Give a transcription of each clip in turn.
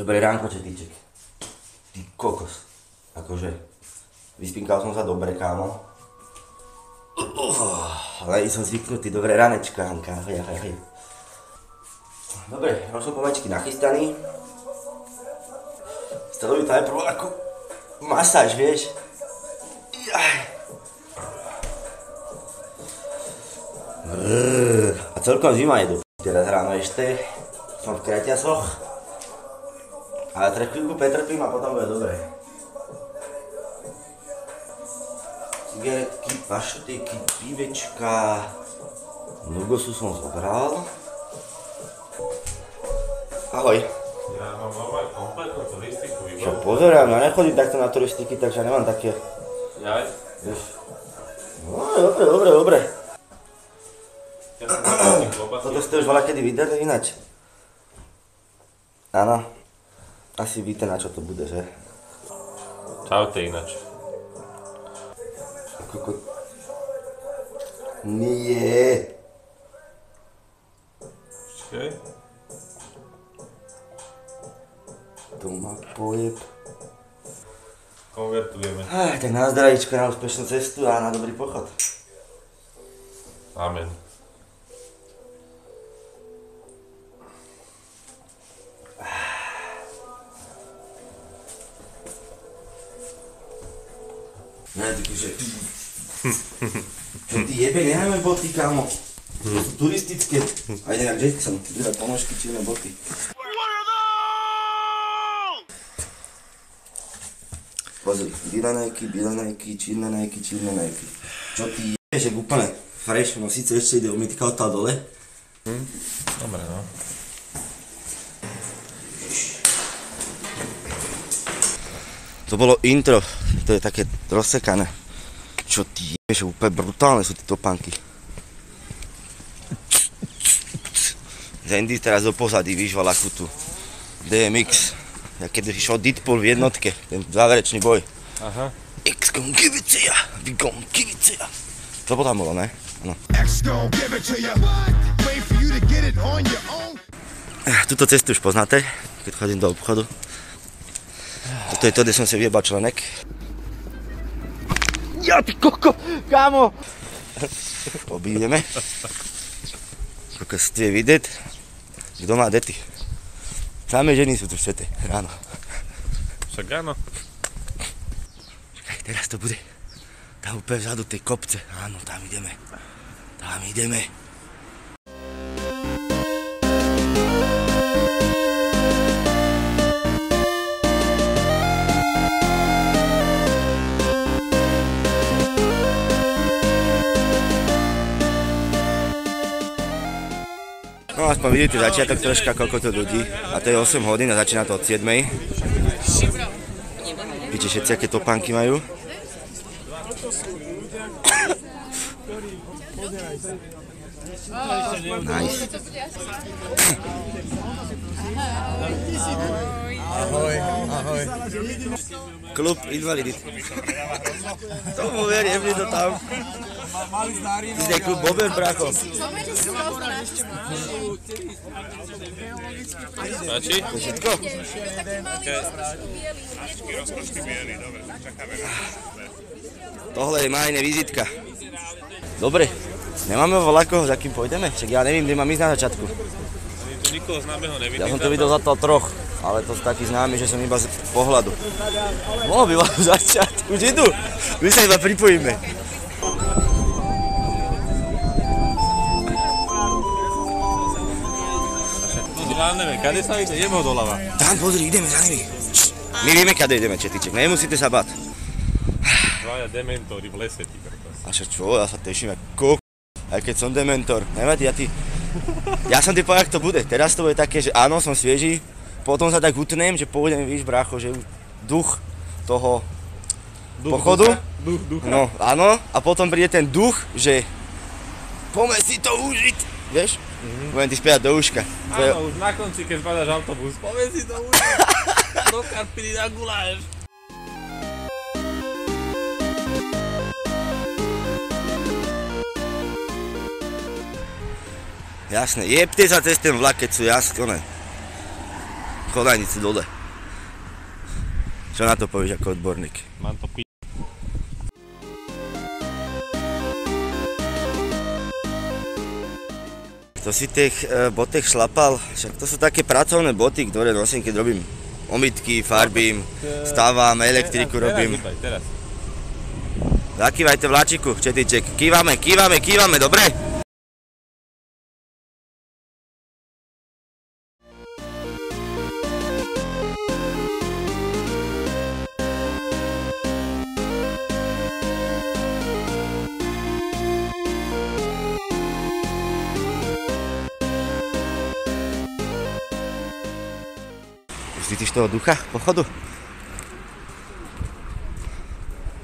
Dobré ránko, četíček. Ty kokos. Akože, vyspinkal som sa dobre, kámo. Ale som zvyknutý, dobré ránečko, Hanka. Ahoj. Dobre, už som pomaličky nachystaný. Stavujú to najprv ako masáž, vieš. A celkom zima je do teraz ráno ešte. Som v Kreťasoch. Ale teraz chvíľku pretrpím a potom bude dobré. Cigaretky, pašteky, pívečka. Nugosu som zobral. Ahoj. Ja mám normálne kompletnú turistiku vybavenú. Čo pozerám, ja nechodím takto na turistiky, takže nemám také... Jaj? Vieš. No, dobre. Toto ste už veľa kedy videli ináč. Áno. Asi víte, na čo to bude, že? Čaute ináč. Koko... Nie. Počkej. To má pojeb. Konvertujeme. Tak na zdravíčko, na úspešnú cestu a na dobrý pochod. Amen. Ne, takže... Čo ty jebe, nemáme boty, kámo. To sú turistické. Aj nejak Jackson, dve ponožky, čierne boty. Pozri, biele Nike, čierne Nike. Čo ty jebeš, jak úplne fresh, no síce ešte ide umytka odtiaľ dole. Dobre, no. To bolo intro, to je také rozsekané. Čo ty jebeš, úplne brutálne sú tie topánky. Zendy teraz do pozady, víš, valakú tu. DMX, keď išiel Deadpool v jednotke, ten záverečný boj. Aha. X gon give it to ya, we gon give it to ya. To tam bolo, ne? No. Túto cestu už poznáte, keď chodím do obchodu. Toto je to, kde som si vyjebal členek. Ja ty koko, kámo! Obídeme. Kokos, tu je vidieť, kto má dety. Samé ženy sú tu všetci, ráno. Však áno. Čakaj, teraz to bude. Tam úplne vzadu tej kopce. Áno, tam ideme. Tam ideme. No aspoň vidíte začiatok troška, koľko to ľudí. A to je 8 hodín a začína to od 7. Vidíte všetci, aké topánky majú. Nice. Ahoj. Klub invalidit. Tomu verím, že to tam. Ty si klub Bober, bracho. Páči? To je všetko? Tohle je majne vizitka. Dobre, nemáme vlakoch, za kým pôjdeme? Však ja neviem, kde mám ísť na začiatku. Nikoho známeho nevidím. Ja som to videl zatiaľ troch, ale to sú takí známi, že som iba z pohľadu. Mohol by vám začať, už idú, my sa iba pripojíme. Zvládneme, kade sa ide? Ideme ho doľava. Tam pozri, ideme za nimi. My vieme, kade ideme, četiček, nemusíte sa báť. Dvaja dementori v lese, ty krkos. A čo, ja sa teším, aj keď som dementor, nevadí, ja som ti povedal, jak to bude. Teraz to bude také, že áno, som svieži, potom sa tak utnem, že pôjdem, víš, brácho, že duch toho pochodu. Ducha. No, áno, a potom príde ten duch, že poďme si to užiť, vieš? Budem ti spievať do uška. Áno, už na konci, keď zbadáš autobus, poďme si to užiť. Do Karpiny na guláš. Jasné, jebte sa cez ten vlak, keď sú jasné. Kolajnice dole. Čo na to povieš ako odborník? Mám to To si tých botech šlapal, však to sú také pracovné boty, ktoré nosím, keď robím omytky, farbím, stávam, elektriku robím. Teraz. Zakývajte vláčiku, četiček, kývame, dobre? Cítiš toho ducha pochodu?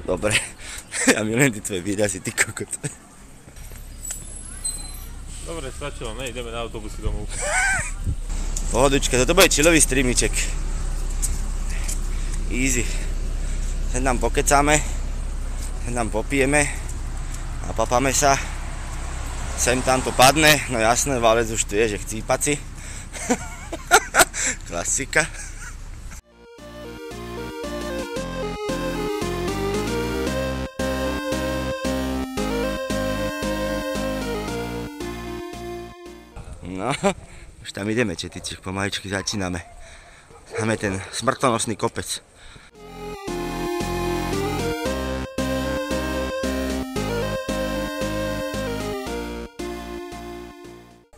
Dobre. Ja milujem ty tvoje výrazy, ty kokot. Dobre, stačilo, ne, ideme na autobusy domov. Pohodička, toto bude chillový streamíček. Easy. Sem tam pokecáme, sem tam popijeme a papáme sa. Sem tam to padne, no jasné, Valec už tu je, že chcípaci. Klasika. No, už tam ideme, četiček, pomaličky začíname. Máme ten smrtonosný kopec.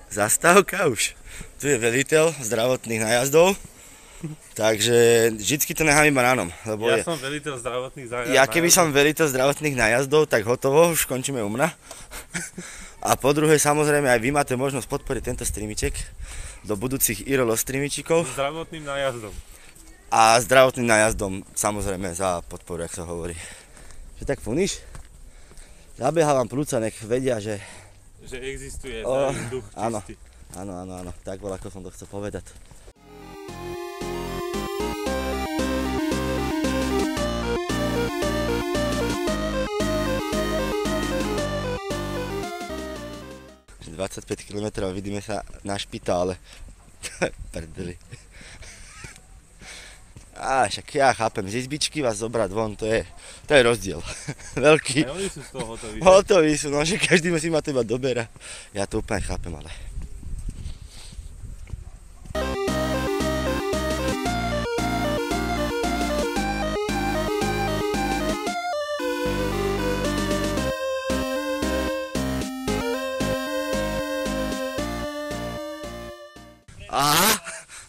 Zastávka už. Tu je veliteľ zdravotných nájazdov, takže vždycky to nechám iba ránom. Lebo ja som veliteľ zdravotných nájazdov. Ja keby som veliteľ zdravotných nájazdov, tak hotovo, už končíme u mňa. A po druhé, samozrejme, aj vy máte možnosť podporiť tento streamiček do budúcich IRL streamičikov. Zdravotným nájazdom. A zdravotným nájazdom, samozrejme, za podporu, jak sa hovorí. Že tak funíš? Zabieha vám plúca, nech vedia, že... Že existuje zdravý duch čistý. Áno, tak bol, ako som to chcel povedať. Že 25 km vidíme sa na špitále. Prdeli. Však ja chápem, z izbičky vás zobrať von, to je rozdiel. Veľký. Aj oni sú z toho hotoví. Hotoví sú, no, že každý si ma teba doberá. Ja to úplne chápem, ale... Aha,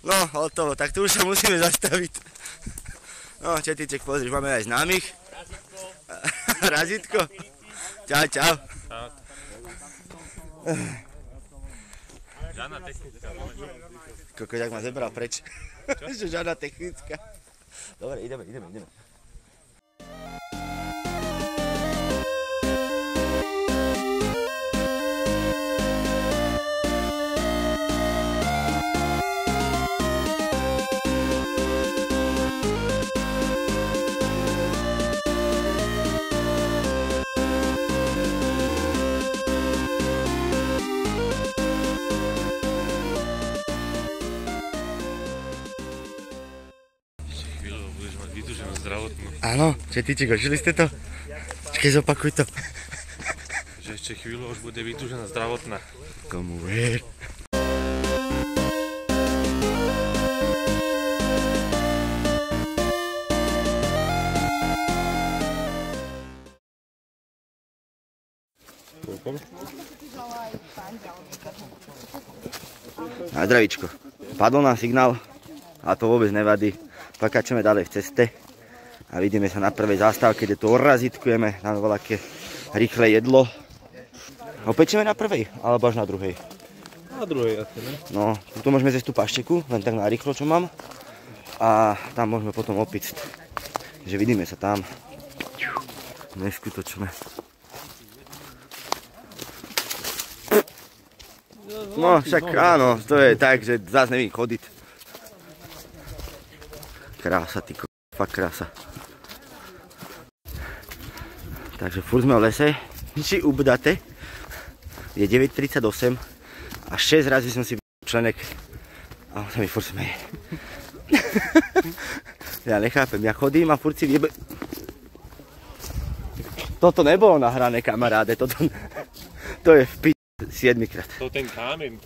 no hotovo, tak tu už sa musíme zastaviť. No, četiček, pozriš, máme aj známych. Razítko. Čau. Žádna technická. Koko, jak ma zebral preč. Čo? Žiadna technická. Dobre, ideme. Áno, četiček, ožili ste to? Počkej, zopakuj to. Že ešte chvíľu už bude vytúžená zdravotná. Komu ver? Na zdravíčko. Padol nám signál, a to vôbec nevadí. Pokračujeme ďalej v ceste. A vidíme sa na prvej zástavke, kde to orazitkujeme, dáme voľaké rýchle jedlo. Opečíme na prvej, alebo až na druhej? Na druhej asi, ne? No, tu môžeme zjesť tú pašteku, len tak na rýchlo, čo mám. A tam môžeme potom opíct. Takže vidíme sa tam. Neskutočné. No, však áno, to je tak, že zás nevím chodiť. Krása, ty fakt krása. Takže furt sme v lese, či ubdate, je 9:38 a 6 razy som si členek a on sa mi furt smeje. Ja nechápem, ja chodím a furt si vyjebe... Toto nebolo nahrané, kamaráde, to je v pi... 7-krát. To ten kámen.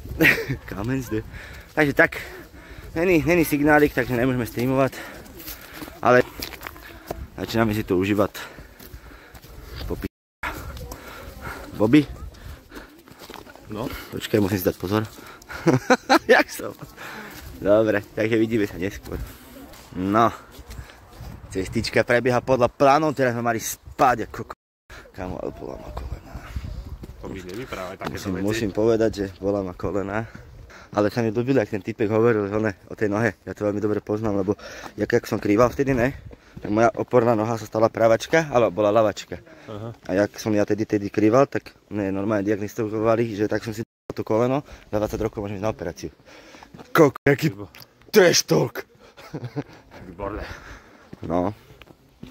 Kámen zde. Takže tak, není signálik, takže nemôžeme streamovať, ale začíname si to užívať. Popí... Bobby? No. Počkaj, musím si dať pozor. Jak som? Dobre, takže vidíme sa neskôr. No. Cestička prebieha podľa plánov, teraz sme mali spať ako Kamu, ale bola ma kolená. To by nevyprávaj takéto veci. Musím povedať, že bola ma kolená. Ale sa mi ľúbilo, ak ten typek hovoril o tej nohe. Ja to veľmi dobre poznám, lebo jak som krýval vtedy, ne? Tak moja oporná noha sa stala pravačka, ale bola lavačka. Aha. A jak som ja tedy krýval, tak normálne diagnostikovali, že tak som si dal to koleno, za 20 rokov môžem ísť na operáciu. Jaký trash talk. Výborné. No,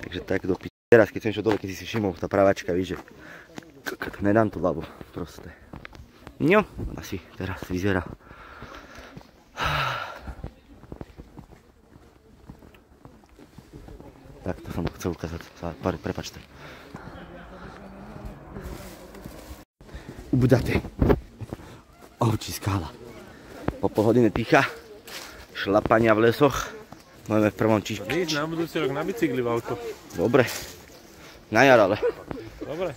takže tak do piči. Teraz, keď som išiel dole, keď si všimol, tá pravačka, víš, že nedám to ľavo, proste. No, asi teraz vyzerá. Tak, to som chcel ukázať, prepáčte. Ubudate. Ovčí skála. Po pol hodine ticha, šlapania v lesoch. Máme v prvom čišti. Víš, na budúci rok na bicykli v auto. Dobre. Na jar ale. Dobre.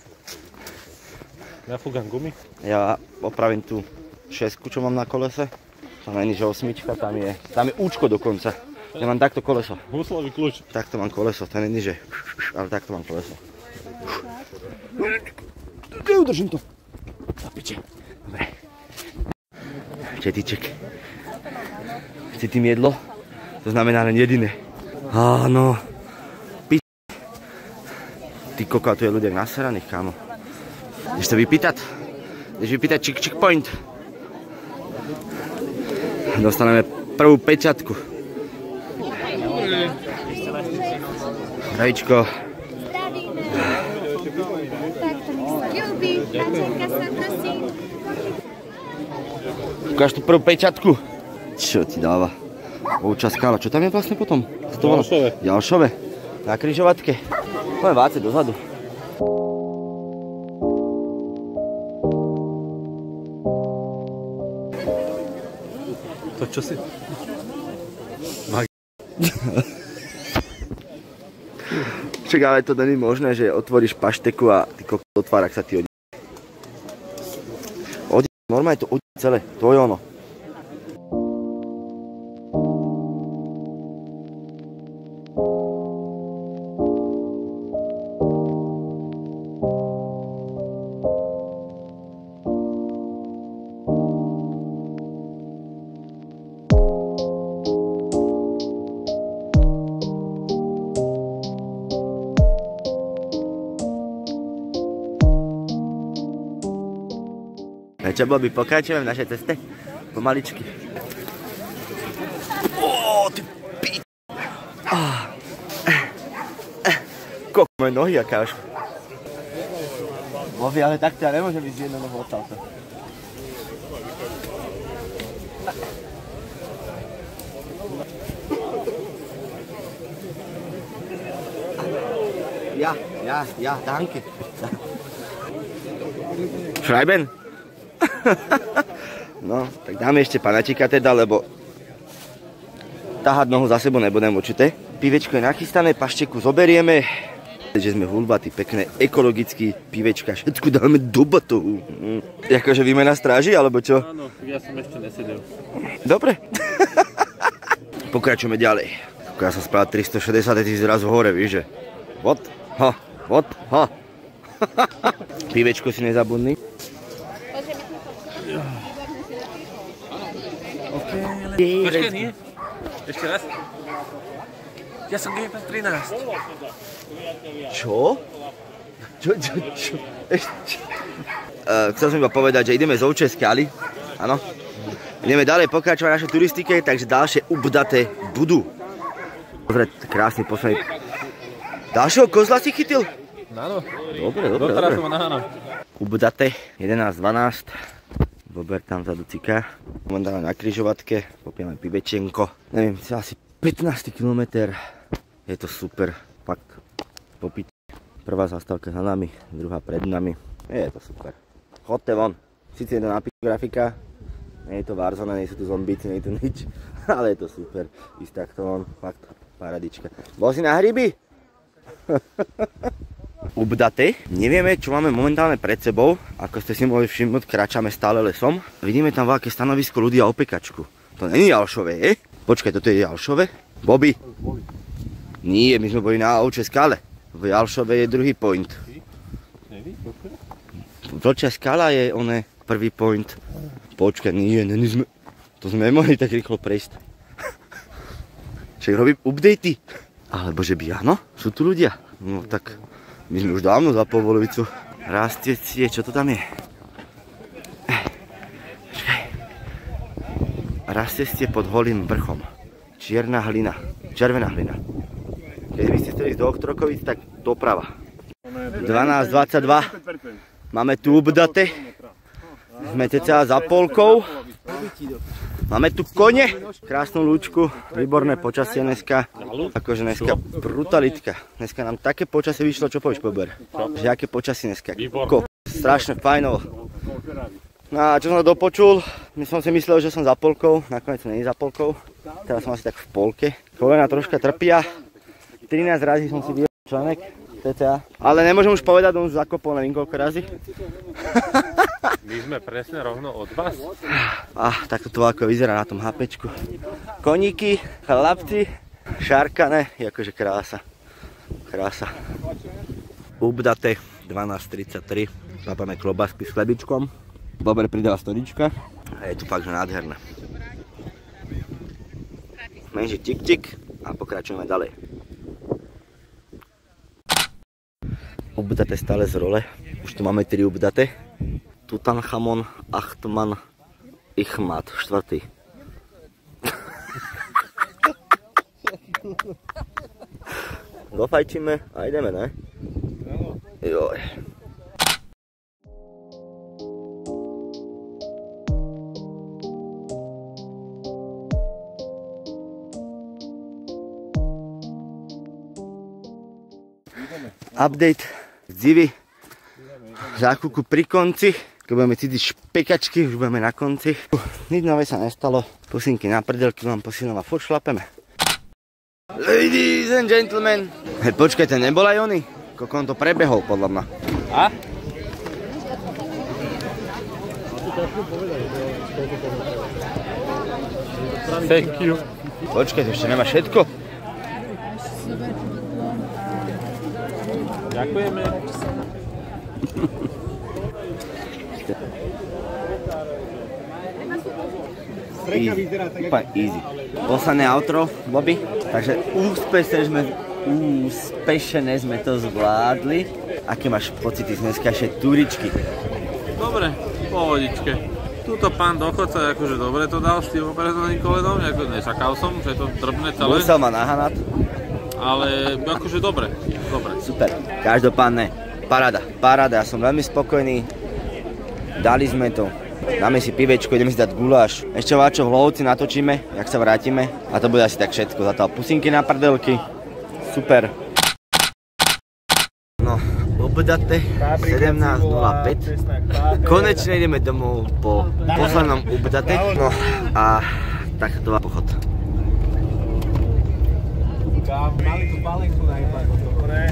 Nafúkam gumy. Ja opravím tú 6, čo mám na kolese. To není, že 8, tam je účko dokonca. Ja mám takto koleso. Huslový kľúč. Takto mám koleso, to není, že... Ale takto mám koleso. Udržím to. Na piče. Dobre. Četiček. Chci tým jedlo? To znamená len jediné. Áno. Pič. Ty koko, tu je ľudia naseraných, kámo. Ideš to vypýtať? Ideš vypýtať chick point? Dostaneme prvú pečiatku. Zdravíčko. Zdravíme. Tak to mi sa ľúbi. Načerka sa, prosím. Ukáž tú prvú pečiatku. Čo ti dáva? Ovčia skála. Čo tam je vlastne potom? Ďalšove. Ďalšove. Na križovatke. Poďme váce dozadu. To čo si? Však ale to není možné, že otvoríš pašteku a ty kokos otvárak sa ti odí. Normálne to odí celé. To je ono. Čo, Bobby, pokračujeme v našej ceste? Pomaličky. Ó, ty pi... Kok, moje nohy, akáž. Bobby, ale takto ja nemôžem ísť jednou nohou odtiaľto. Ja, danke. Schreiben? No, tak dáme ešte panačika teda, lebo tahať nohu za sebou nebudem určite. Pivečko je nachystané, pašteku zoberieme. Že sme hulbatí, pekné, ekologický pivečka, všetko dáme do batohu. Jakože výmena stráži, alebo čo? Áno, ja som ešte nesedel. Dobre. Pokračujeme ďalej. Ja som spravil 360, ty si zrazu hore, víš, že? What? Ha. Pivečko si nezabudni. Počkaj, nie? Ešte raz? Ja som GP 13. Čo? Chcel som iba povedať, že ideme z Ovčej skaly. Áno. Ideme ďalej pokračovať našej turistike, takže ďalšie ubdaté budú. Pozrieť, krásny posledný. Ďalšieho kozla si chytil? Áno. Dobre. Doteraz som ho naháňam. Ubdaté, 11, 12. Bober tam vzadu ciká. Momentálne na križovatke, popijeme pivečenko. Neviem, asi 15. kilometr. Je to super. Fakt. Popiť. Prvá zastávka za nami, druhá pred nami. Je to super. Chodte von. Sice je to napiť grafika. Nie je to Warzone, nie sú tu zombíci, nie je tu nič. Ale je to super. Ísť takto von. Fakt. Paradička. Bol si na hryby? Ubdaté. Nevieme, čo máme momentálne pred sebou. Ako ste si mohli všimnúť, kráčame stále lesom. Vidíme tam veľké stanovisko ľudí a opekačku. To není Jalšové, Počkaj, toto je Jalšové? Bobby? Nie, my sme boli na Ovčej skale. V Jalšove je druhý point. Vlčia skala je oné prvý point. Počkaj, nie, sme. To sme mohli tak rýchlo prejsť. Však robím updatey. Alebo že by áno, sú tu ľudia. No tak, my sme už dávno za polovicu. Rastie, čo to tam je? Počkaj. Rastie pod holým vrchom. Čierna hlina, červená hlina. Keď by ste chceli ísť do Oktrokovic, tak doprava. 12:22. Máme tu updaté. Sme cca za polkou. Máme tu kone, krásnu lúčku, výborné počasie dneska. Akože dneska brutalitka. Dneska nám také počasie vyšlo, čo povieš, Pober? Že aké počasie dneska? Strašne fajnovo. No a čo som dopočul, som si myslel, že som za polkou, nakoniec som nie za polkou. Teraz som asi tak v polke. Kolena troška trpia. 13 razy som si vyjel článek, cca. Ale nemôžem už povedať, on už zakopol neviem koľko razy. My sme presne rovno od vás. Takto to ako vyzerá na tom HPčku. Koníky, chlapci, šarkané, akože krása. Krása. Updaté 12:33. Zapáme klobásky s chlebičkom. Dobre pridala storička. A je to fakt, že nádherné. Menší tik a pokračujeme ďalej. Updaté stále z role. Už tu máme 3 updaté. Tutanchamon, Achtman, Ichmat, 4. Dofajčíme a ideme, ne? Joj. Update z Divy. Za chvíľku pri konci. Keď budeme cítiť špekačky, už budeme na konci. Nič nové sa nestalo. Pusinky na prdelky vám posílam a furt šlapeme. Ladies and gentlemen. Hej, počkajte, nebol aj oný? Koľko on to prebehol, podľa mňa. A? Thank you. Počkajte, ešte nemá všetko? Ďakujeme. Easy. Posledné outro, Bobby. Takže úspešne sme to zvládli. Aké máš pocity z dneskajšej túričky? Dobre, pohodičke. Tuto pán dochodca akože dobre to dal s tým operatívnym koledom, nečakal som, že je to drbné celé. Musel ma nahanať. Ale akože dobre. Super, každopádne, paráda, ja som veľmi spokojný. Dali sme to, dáme si pivečko, ideme si dať guláš. Ešte váčo v Hlovci natočíme, jak sa vrátime. A to bude asi tak všetko, zatiaľ pusinky na prdelky. Super. No, updaté 17:05. Konečne ideme domov po poslednom updaté. No a tak to má pochod. Mali tú palinku na iba, dobre.